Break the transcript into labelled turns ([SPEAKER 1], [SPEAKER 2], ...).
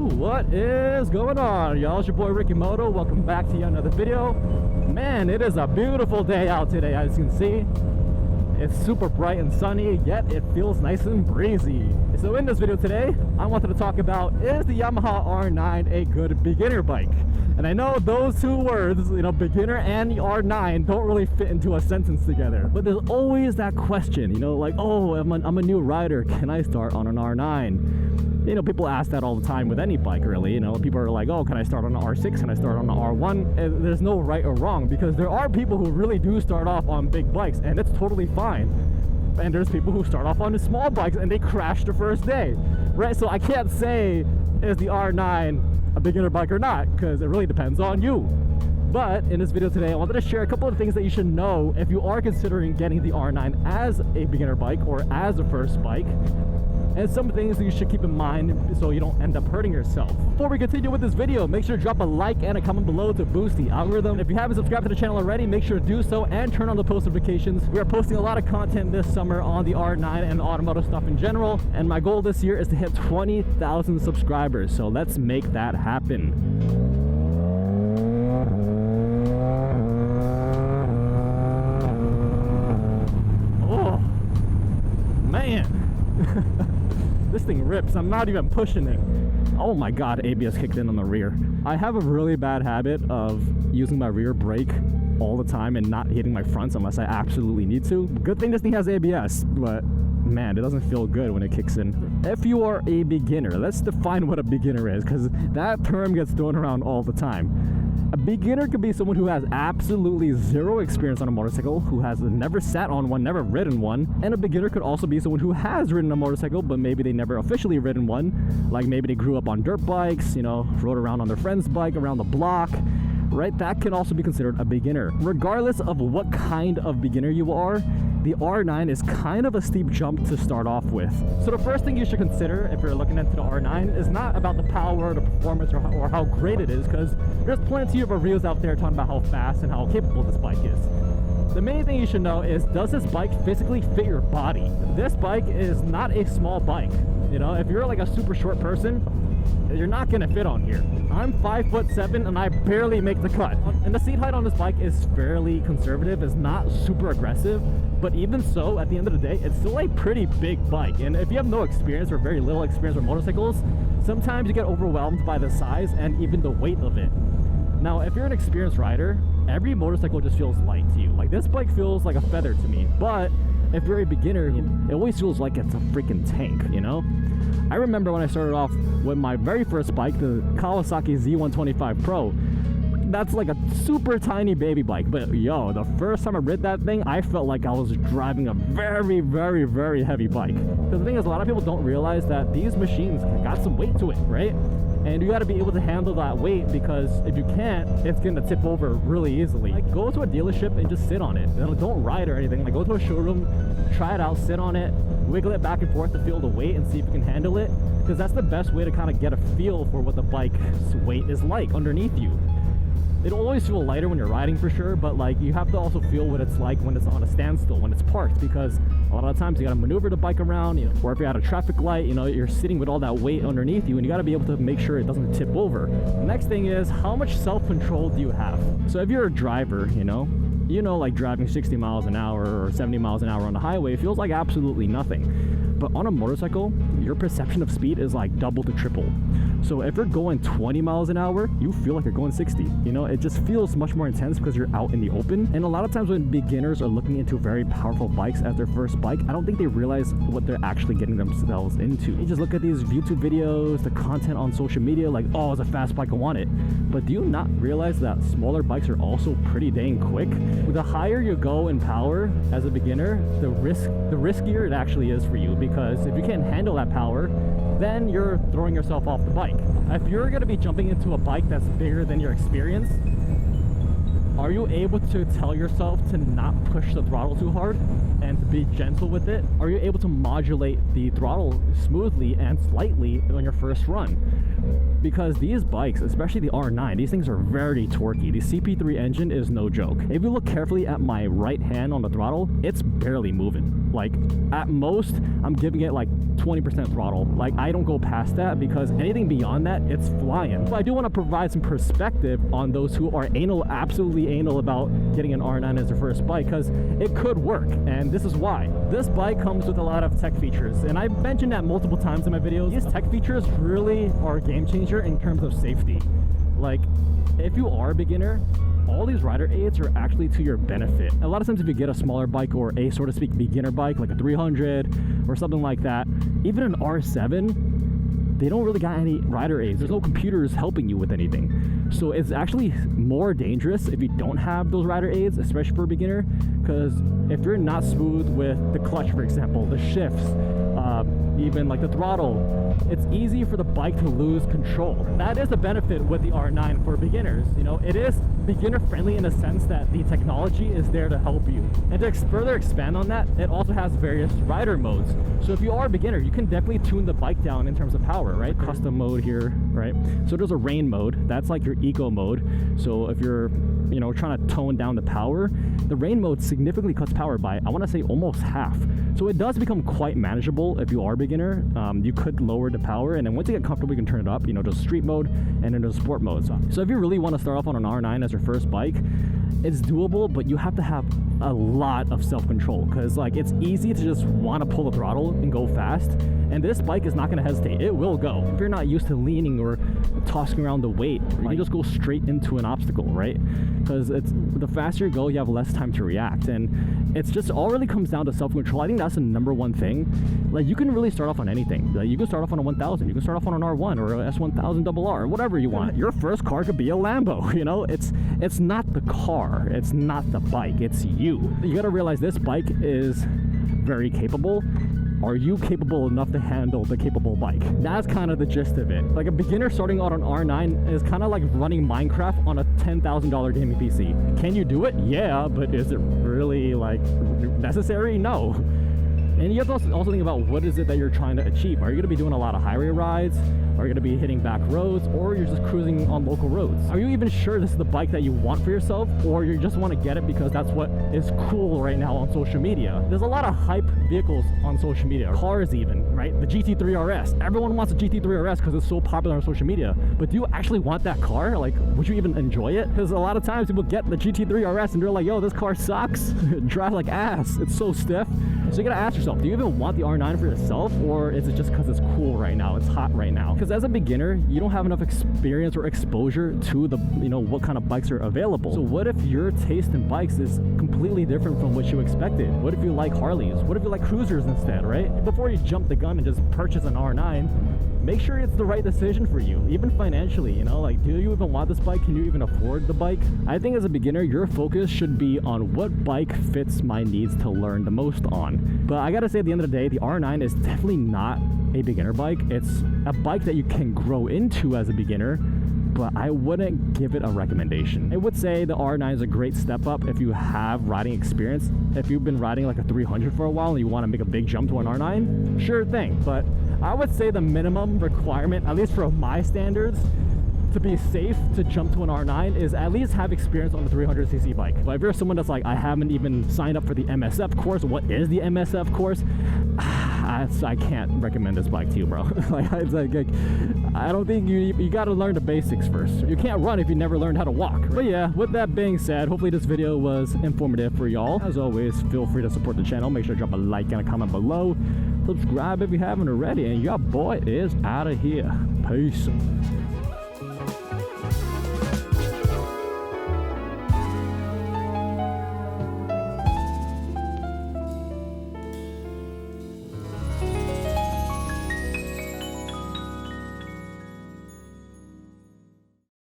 [SPEAKER 1] What is going on, y'all? It's your boy RickyMoto. Welcome back to yet another video. Man, it is a beautiful day out today, as you can see. It's super bright and sunny, yet it feels nice and breezy. So in this video today, I wanted to talk about, is the Yamaha R9 a good beginner bike? And I know those two words, beginner and the R9 don't really fit into a sentence together. But there's always that question, like, oh, I'm a new rider, can I start on an R9? People ask that all the time with any bike, really. People are like, oh, can I start on an R6? Can I start on an R1? And there's no right or wrong, because there are people who really do start off on big bikes, and it's totally fine. And there's people who start off on the small bikes, and they crash the first day, right? So I can't say, is the R9 a beginner bike or not, because it really depends on you. But in this video today, I wanted to share a couple of things that you should know if you are considering getting the R9 as a beginner bike or as a first bike, and some things that you should keep in mind so you don't end up hurting yourself. Before we continue with this video, make sure to drop a like and a comment below to boost the algorithm. If you haven't subscribed to the channel already, make sure to do so and turn on the post notifications. We are posting a lot of content this summer on the R9 and automotive stuff in general, and my goal this year is to hit 20,000 subscribers, so let's make that happen. Oh, man. This thing rips. I'm not even pushing it. Oh my god, ABS kicked in on the rear. I have a really bad habit of using my rear brake all the time and not hitting my fronts unless I absolutely need to. Good thing this thing has ABS, but man, it doesn't feel good when it kicks in. If you are a beginner, let's define what a beginner is, because that term gets thrown around all the time. A beginner could be someone who has absolutely zero experience on a motorcycle, who has never sat on one, never ridden one. And a beginner could also be someone who has ridden a motorcycle, but maybe they never officially ridden one. Like maybe they grew up on dirt bikes, rode around on their friend's bike around the block, right? That can also be considered a beginner. Regardless of what kind of beginner you are, the R9 is kind of a steep jump to start off with. So the first thing you should consider if you're looking into the R9 is not about the power, the performance, or how great it is, because there's plenty of reviews out there talking about how fast and how capable this bike is. The main thing you should know is, does this bike physically fit your body? This bike is not a small bike. If you're like a super short person, you're not gonna fit on here. I'm 5'7" and I barely make the cut. And the seat height on this bike is fairly conservative. It's not super aggressive, but even so, at the end of the day, it's still a pretty big bike. And if you have no experience or very little experience with motorcycles, sometimes you get overwhelmed by the size and even the weight of it. Now, if you're an experienced rider, every motorcycle just feels light to you. Like, this bike feels like a feather to me. But if you're a beginner, it always feels like it's a freaking tank, I remember when I started off with my very first bike, the Kawasaki Z125 Pro. That's like a super tiny baby bike, but yo, the first time I rid that thing, I felt like I was driving a very, very, very heavy bike. Because the thing is, a lot of people don't realize that these machines got some weight to it, right? And you got to be able to handle that weight, because if you can't, it's going to tip over really easily. Like, go to a dealership and just sit on it. Don't ride or anything. Like, go to a showroom, try it out, sit on it, wiggle it back and forth to feel the weight and see if you can handle it, because that's the best way to kind of get a feel for what the bike's weight is like underneath you. It'll always feel lighter when you're riding for sure, but like, you have to also feel what it's like when it's on a standstill, when it's parked, because a lot of times you got to maneuver the bike around, or if you're at a traffic light, you're sitting with all that weight underneath you, and you got to be able to make sure it doesn't tip over. The next thing is, how much self-control do you have? So if you're a driver, like driving 60 miles an hour or 70 miles an hour on the highway feels like absolutely nothing. But on a motorcycle, your perception of speed is like double to triple. So if you're going 20 miles an hour, you feel like you're going 60. It just feels much more intense because you're out in the open. And a lot of times when beginners are looking into very powerful bikes as their first bike, I don't think they realize what they're actually getting themselves into. You just look at these YouTube videos, the content on social media, like, oh, it's a fast bike, I want it. But do you not realize that smaller bikes are also pretty dang quick? The higher you go in power as a beginner, the riskier it actually is for you, because if you can't handle that power, then you're throwing yourself off the bike. If you're going to be jumping into a bike that's bigger than your experience, are you able to tell yourself to not push the throttle too hard? and to be gentle with it? Are you able to modulate the throttle smoothly and slightly on your first run? Because these bikes, especially the R9, these things are very torquey. The CP3 engine is no joke. If you look carefully at my right hand on the throttle, it's barely moving. Like, at most, I'm giving it like 20% throttle. Like, I don't go past that, because anything beyond that, it's flying. So I do want to provide some perspective on those who are absolutely anal about getting an R9 as their first bike, because it could work, and this is why. This bike comes with a lot of tech features, and I've mentioned that multiple times in my videos. These tech features really are a game changer in terms of safety. Like, if you are a beginner, all these rider aids are actually to your benefit. A lot of times if you get a smaller bike, or a, so to speak, beginner bike, like a 300 or something like that, even an R7, they don't really got any rider aids. There's no computers helping you with anything. So it's actually more dangerous if you don't have those rider aids, especially for a beginner, because if you're not smooth with the clutch, for example, the shifts, even like the throttle, it's easy for the bike to lose control. That is the benefit with the R9 for beginners. You know, it is beginner friendly in the sense that the technology is there to help you. And to further expand on that, it also has various rider modes. So if you are a beginner, you can definitely tune the bike down in terms of power, right? Custom mode here, right? So there's a rain mode. That's like your eco mode. So if you're, you know, trying to tone down the power, the rain mode significantly cuts power by, I want to say, almost half. So it does become quite manageable if you are a beginner. You could lower the power, and then once you get comfortable, you can turn it up. You know, just street mode and then there's sport mode. So if you really want to start off on an R9 as your first bike, it's doable, but you have to have a lot of self-control, because like, it's easy to just want to pull the throttle and go fast, and this bike is not going to hesitate. It will go. If you're not used to leaning or tossing around the weight, you can just go straight into an obstacle, right? Because it's, the faster you go, you have less time to react, and it's just all really comes down to self-control. I think that's the number one thing. Like, you can really start off on anything. Like, you can start off on a 1000, you can start off on an R1 or a S1000RR, whatever you want. Your first car could be a Lambo, you know? It's not the car, it's not the bike, it's you. You gotta realize this bike is very capable. Are you capable enough to handle the capable bike? That's kind of the gist of it. Like, a beginner starting out on R9 is kind of like running Minecraft on a $10,000 gaming PC. Can you do it? Yeah, but is it really like necessary? No. And you have to also think about, what is it that you're trying to achieve? Are you going to be doing a lot of highway rides? Are you going to be hitting back roads? Or you're just cruising on local roads? Are you even sure this is the bike that you want for yourself? Or you just want to get it because that's what is cool right now on social media? There's a lot of hype vehicles on social media. Cars even, right? The GT3 RS. Everyone wants a GT3 RS because it's so popular on social media. But do you actually want that car? Like, would you even enjoy it? Because a lot of times people get the GT3 RS and they're like, yo, this car sucks. Drive like ass. It's so stiff. So you gotta ask yourself, do you even want the R9 for yourself, or is it just because it's cool right now, it's hot right now? Because as a beginner, you don't have enough experience or exposure to the, you know, what kind of bikes are available. So what if your taste in bikes is completely different from what you expected? What if you like Harleys? What if you like cruisers instead, right? Before you jump the gun and just purchase an R9, make sure it's the right decision for you, even financially, you know, like, do you even want this bike? Can you even afford the bike? I think as a beginner, your focus should be on what bike fits my needs to learn the most on. But I gotta say, at the end of the day, the R9 is definitely not a beginner bike. It's a bike that you can grow into as a beginner, but I wouldn't give it a recommendation. I would say the R9 is a great step up if you have riding experience. If you've been riding like a 300 for a while and you want to make a big jump to an R9, sure thing. But I would say the minimum requirement, at least for my standards, to be safe to jump to an R9 is at least have experience on the 300cc bike. But if you're someone that's like, I haven't even signed up for the MSF course, what is the MSF course? I can't recommend this bike to you, bro. like, I don't think you gotta learn the basics first. You can't run if you never learned how to walk. But yeah, with that being said, hopefully this video was informative for y'all. As always, feel free to support the channel. Make sure to drop a like and a comment below. Subscribe if you haven't already. And your boy is out of here. Peace.